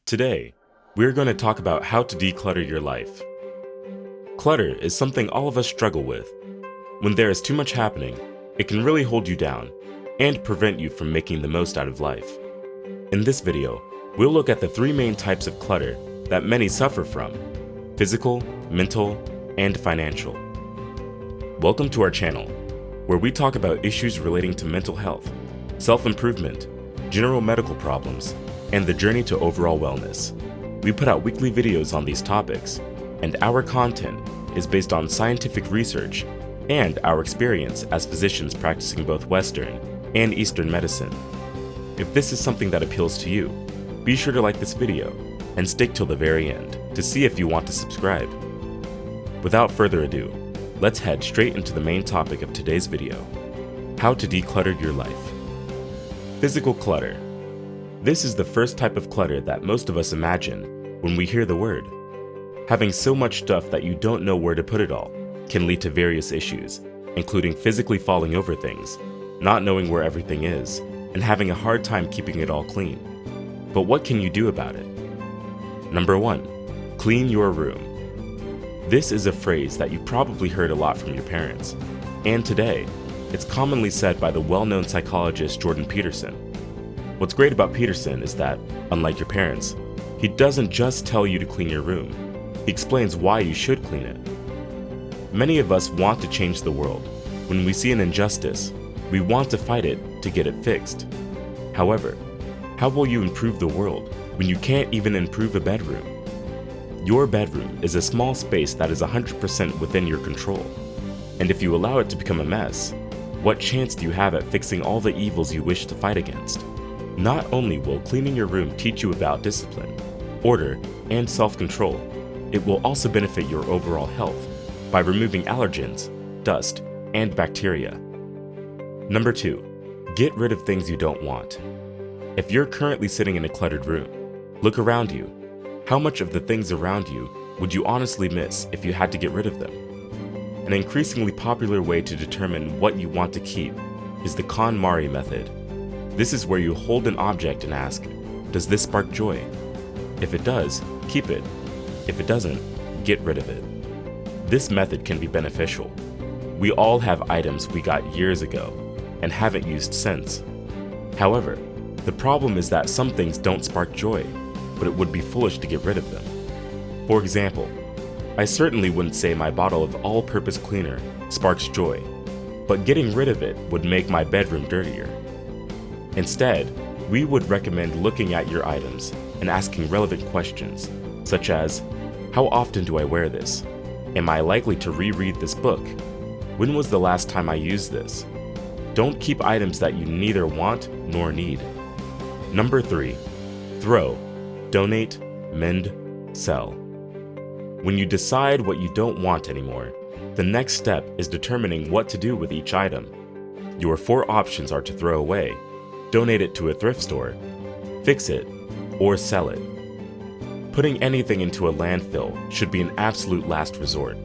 Today, we're going to talk about how to declutter your life. Clutter is something all of us struggle with. When there is too much happening, it can really hold you down and prevent you from making the most out of life. In this video, we'll look at the three main types of clutter that many suffer from: physical, mental, and financial. Welcome to our channel, where we talk about issues relating to mental health, self-improvement, general medical problems, and the journey to overall wellness. We put out weekly videos on these topics, and our content is based on scientific research and our experience as physicians practicing both Western and Eastern medicine. If this is something that appeals to you, be sure to like this video and stick till the very end to see if you want to subscribe. Without further ado, let's head straight into the main topic of today's video: how to declutter your life. Physical clutter. This is the first type of clutter that most of us imagine when we hear the word. Having so much stuff that you don't know where to put it all can lead to various issues, including physically falling over things, not knowing where everything is, and having a hard time keeping it all clean. But what can you do about it? Number 1. Clean your room. This is a phrase that you probably heard a lot from your parents, and today, it's commonly said by the well-known psychologist Jordan Peterson. What's great about Peterson is that, unlike your parents, he doesn't just tell you to clean your room, he explains why you should clean it. Many of us want to change the world. When we see an injustice, we want to fight it to get it fixed. However, how will you improve the world when you can't even improve a bedroom? Your bedroom is a small space that is 100% within your control, and if you allow it to become a mess, what chance do you have at fixing all the evils you wish to fight against? Not only will cleaning your room teach you about discipline, order, and self-control, it will also benefit your overall health by removing allergens, dust, and bacteria. Number 2. Get rid of things you don't want. If you're currently sitting in a cluttered room, look around you. How much of the things around you would you honestly miss if you had to get rid of them? An increasingly popular way to determine what you want to keep is the KonMari method. This is where you hold an object and ask, does this spark joy? If it does, keep it. If it doesn't, get rid of it. This method can be beneficial. We all have items we got years ago and haven't used since. However, the problem is that some things don't spark joy, but it would be foolish to get rid of them. For example, I certainly wouldn't say my bottle of all-purpose cleaner sparks joy, but getting rid of it would make my bedroom dirtier. Instead, we would recommend looking at your items and asking relevant questions, such as, how often do I wear this? Am I likely to reread this book? When was the last time I used this? Don't keep items that you neither want nor need. Number 3. Throw, donate, mend, sell. When you decide what you don't want anymore, the next step is determining what to do with each item. Your 4 options are to throw away, donate it to a thrift store, fix it, or sell it. Putting anything into a landfill should be an absolute last resort.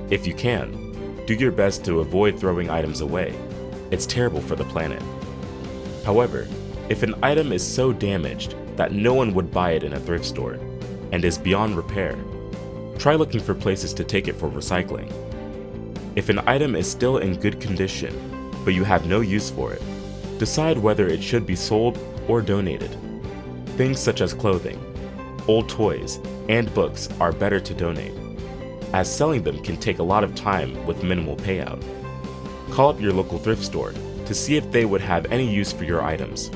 If you can, do your best to avoid throwing items away. It's terrible for the planet. However, if an item is so damaged that no one would buy it in a thrift store and is beyond repair, try looking for places to take it for recycling. If an item is still in good condition, but you have no use for it, decide whether it should be sold or donated. Things such as clothing, old toys, and books are better to donate, as selling them can take a lot of time with minimal payout. Call up your local thrift store to see if they would have any use for your items.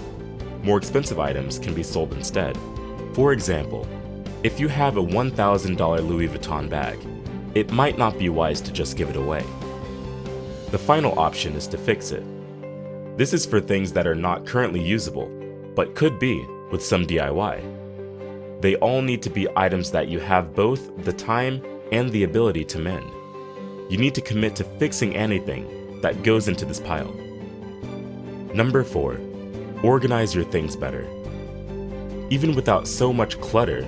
More expensive items can be sold instead. For example, if you have a $1,000 Louis Vuitton bag, it might not be wise to just give it away. The final option is to fix it. This is for things that are not currently usable, but could be with some DIY. They all need to be items that you have both the time and the ability to mend. You need to commit to fixing anything that goes into this pile. Number 4. Organize your things better. Even without so much clutter,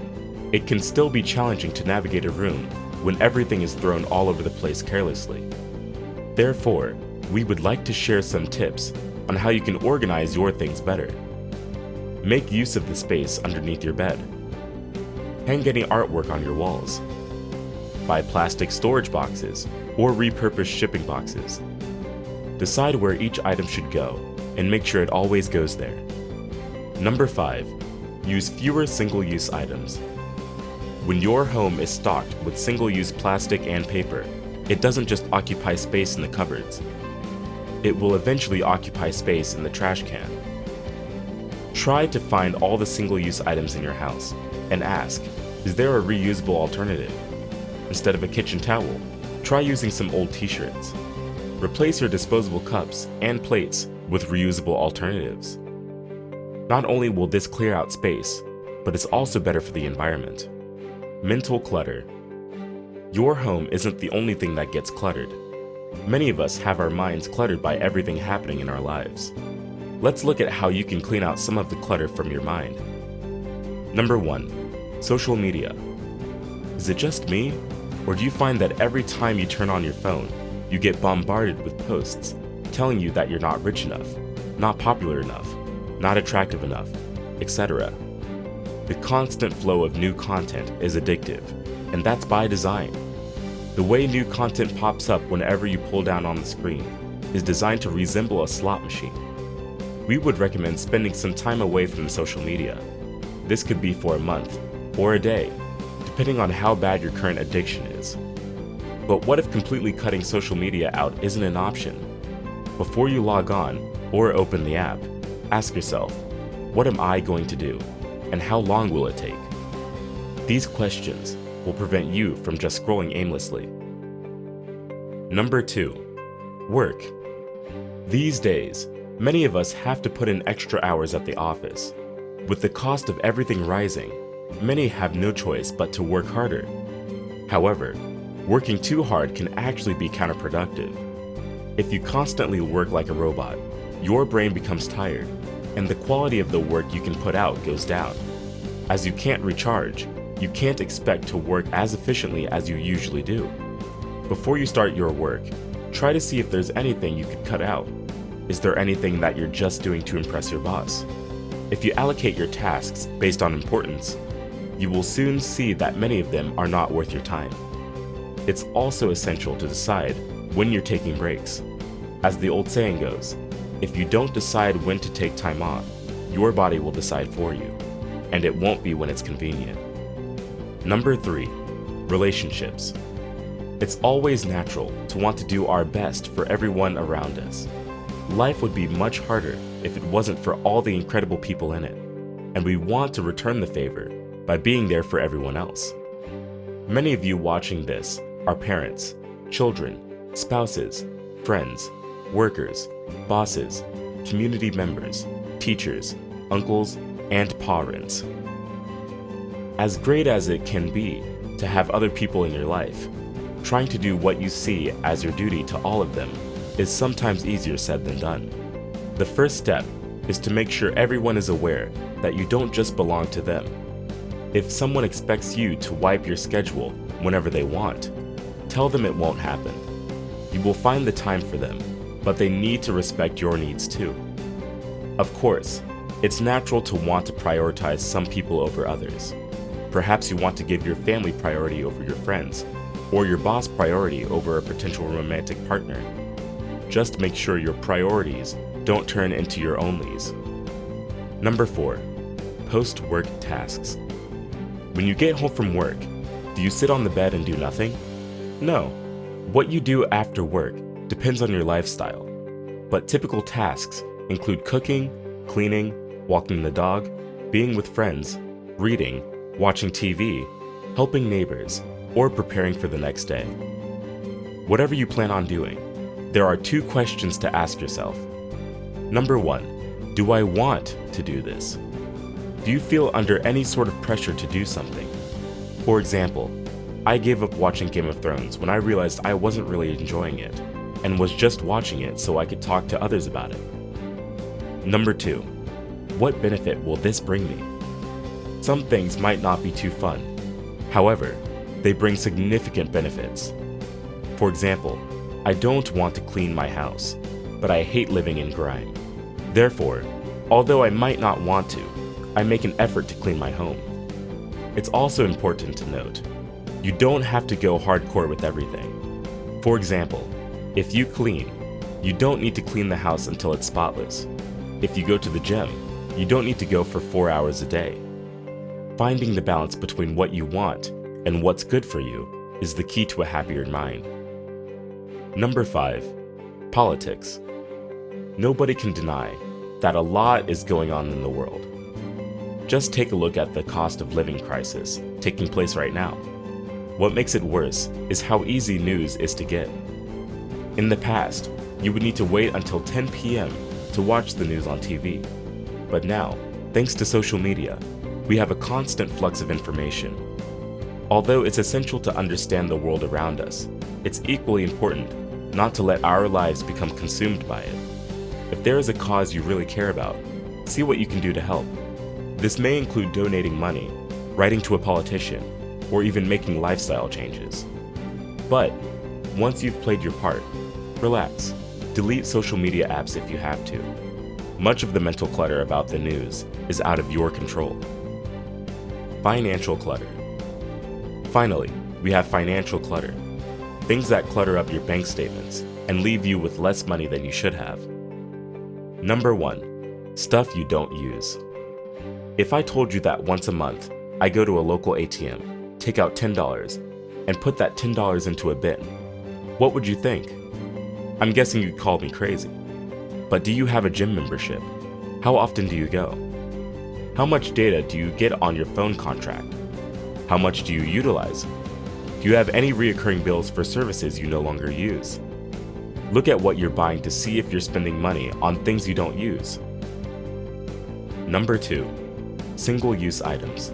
it can still be challenging to navigate a room when everything is thrown all over the place carelessly. Therefore, we would like to share some tips on how you can organize your things better. Make use of the space underneath your bed. Hang any artwork on your walls. Buy plastic storage boxes or repurposed shipping boxes. Decide where each item should go and make sure it always goes there. Number 5. Use fewer single-use items. When your home is stocked with single-use plastic and paper, it doesn't just occupy space in the cupboards. It will eventually occupy space in the trash can. Try to find all the single-use items in your house and ask, is there a reusable alternative? Instead of a kitchen towel, try using some old t-shirts. Replace your disposable cups and plates with reusable alternatives. Not only will this clear out space, but it's also better for the environment. Mental clutter. Your home isn't the only thing that gets cluttered. Many of us have our minds cluttered by everything happening in our lives. Let's look at how you can clean out some of the clutter from your mind. Number 1. Social media. Is it just me? Or do you find that every time you turn on your phone, you get bombarded with posts telling you that you're not rich enough, not popular enough, not attractive enough, etc.? The constant flow of new content is addictive, and that's by design. The way new content pops up whenever you pull down on the screen is designed to resemble a slot machine. We would recommend spending some time away from social media. This could be for a month or a day, depending on how bad your current addiction is. But what if completely cutting social media out isn't an option? Before you log on or open the app, ask yourself, what am I going to do, and how long will it take? These questions will prevent you from just scrolling aimlessly. Number 2. Work. These days, many of us have to put in extra hours at the office. With the cost of everything rising, many have no choice but to work harder. However, working too hard can actually be counterproductive. If you constantly work like a robot, your brain becomes tired, and the quality of the work you can put out goes down. As you can't recharge, you can't expect to work as efficiently as you usually do. Before you start your work, try to see if there's anything you could cut out. Is there anything that you're just doing to impress your boss? If you allocate your tasks based on importance, you will soon see that many of them are not worth your time. It's also essential to decide when you're taking breaks. As the old saying goes, if you don't decide when to take time off, your body will decide for you, and it won't be when it's convenient. Number 3. Relationships. It's always natural to want to do our best for everyone around us. Life would be much harder if it wasn't for all the incredible people in it, and we want to return the favor by being there for everyone else. Many of you watching this are parents, children, spouses, friends, workers, bosses, community members, teachers, uncles, and parents. As great as it can be to have other people in your life, trying to do what you see as your duty to all of them is sometimes easier said than done. The first step is to make sure everyone is aware that you don't just belong to them. If someone expects you to wipe your schedule whenever they want, tell them it won't happen. You will find the time for them, but they need to respect your needs too. Of course, it's natural to want to prioritize some people over others. Perhaps you want to give your family priority over your friends, or your boss priority over a potential romantic partner. Just make sure your priorities don't turn into your onlys. Number 4. Post-work tasks. When you get home from work, do you sit on the bed and do nothing? No. What you do after work depends on your lifestyle, but typical tasks include cooking, cleaning, walking the dog, being with friends, reading, watching TV, helping neighbors, or preparing for the next day. Whatever you plan on doing, there are 2 questions to ask yourself. Number 1, do I want to do this? Do you feel under any sort of pressure to do something? For example, I gave up watching Game of Thrones when I realized I wasn't really enjoying it, and was just watching it so I could talk to others about it. Number 2, what benefit will this bring me? Some things might not be too fun. However, they bring significant benefits. For example, I don't want to clean my house, but I hate living in grime. Therefore, although I might not want to, I make an effort to clean my home. It's also important to note, you don't have to go hardcore with everything. For example, if you clean, you don't need to clean the house until it's spotless. If you go to the gym, you don't need to go for 4 hours a day. Finding the balance between what you want and what's good for you is the key to a happier mind. Number 5, politics. Nobody can deny that a lot is going on in the world. Just take a look at the cost of living crisis taking place right now. What makes it worse is how easy news is to get. In the past, you would need to wait until 10 p.m. to watch the news on TV. But now, thanks to social media, we have a constant flux of information. Although it's essential to understand the world around us, it's equally important not to let our lives become consumed by it. If there is a cause you really care about, see what you can do to help. This may include donating money, writing to a politician, or even making lifestyle changes. But once you've played your part, relax. Delete social media apps if you have to. Much of the mental clutter about the news is out of your control. Financial clutter. Finally, we have financial clutter. Things that clutter up your bank statements and leave you with less money than you should have. Number 1, stuff you don't use. If I told you that once a month, I go to a local ATM, take out $10, and put that $10 into a bin, what would you think? I'm guessing you'd call me crazy. But do you have a gym membership? How often do you go? How much data do you get on your phone contract? How much do you utilize? Do you have any recurring bills for services you no longer use? Look at what you're buying to see if you're spending money on things you don't use. Number 2, single-use items.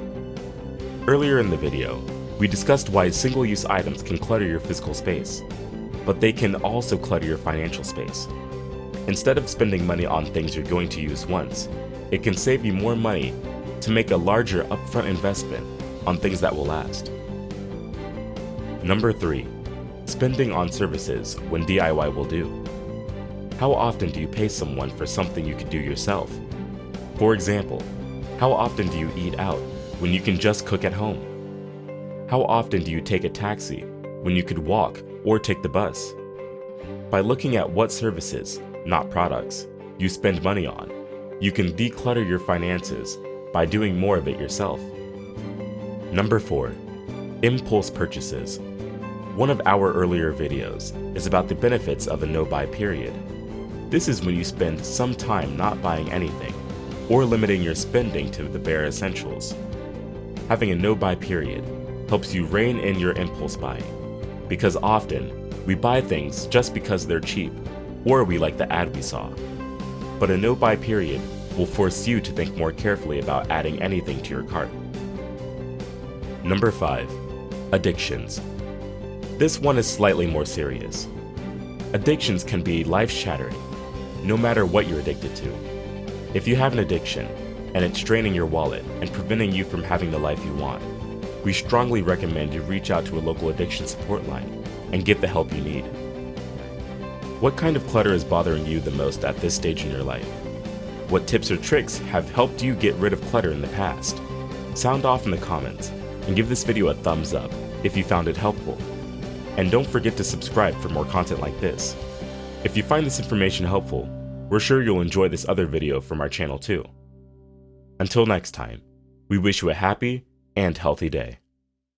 Earlier in the video, we discussed why single-use items can clutter your physical space, but they can also clutter your financial space. Instead of spending money on things you're going to use once, it can save you more money to make a larger upfront investment on things that will last. Number 3, spending on services when DIY will do. How often do you pay someone for something you could do yourself? For example, how often do you eat out when you can just cook at home? How often do you take a taxi when you could walk or take the bus? By looking at what services, not products, you spend money on, you can declutter your finances by doing more of it yourself. Number 4, impulse purchases. One of our earlier videos is about the benefits of a no-buy period. This is when you spend some time not buying anything or limiting your spending to the bare essentials. Having a no-buy period helps you rein in your impulse buying, because often we buy things just because they're cheap or we like the ad we saw. But a no-buy period will force you to think more carefully about adding anything to your cart. Number 5, addictions. This one is slightly more serious. Addictions can be life-shattering, no matter what you're addicted to. If you have an addiction and it's draining your wallet and preventing you from having the life you want, we strongly recommend you reach out to a local addiction support line and get the help you need. What kind of clutter is bothering you the most at this stage in your life? What tips or tricks have helped you get rid of clutter in the past? Sound off in the comments and give this video a thumbs up if you found it helpful. And don't forget to subscribe for more content like this. If you find this information helpful, we're sure you'll enjoy this other video from our channel too. Until next time, we wish you a happy and healthy day.